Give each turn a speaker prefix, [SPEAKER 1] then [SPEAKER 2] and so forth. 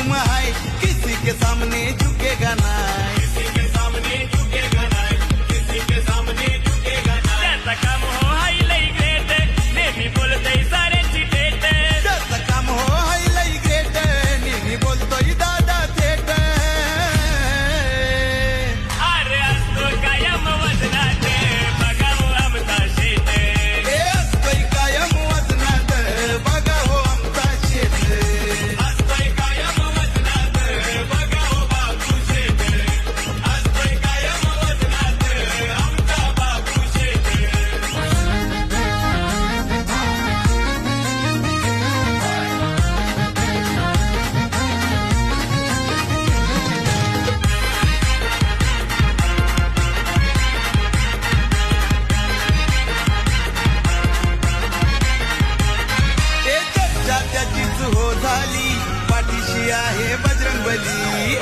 [SPEAKER 1] मालूम है किसी के सामने झुकेगा ना,
[SPEAKER 2] किसी के सामने झुकेगा नाही, किसी के सामने झुकेगा नाही. त्याचं काम हो हाय लई ग्रेट, नेहमी बोलतय साऱ्यांची डेट.
[SPEAKER 1] त्याचं काम हो हाय लई ग्रेट, नेहमी बोलतोय दादा थेट.
[SPEAKER 2] अरे असतो कायम वजनात, बघावं आमचा शेत.
[SPEAKER 1] हे असतोय कायम वजनात, बघा हो आमचा शेत.
[SPEAKER 2] असतोय कायम वजनात, बघावं बापू शेत. असतोय कायम वजनात, आमचा बापू शेत.
[SPEAKER 1] ते चर्चा त्याचीच हो झाली, पाठीशी आहे बजरंगबली.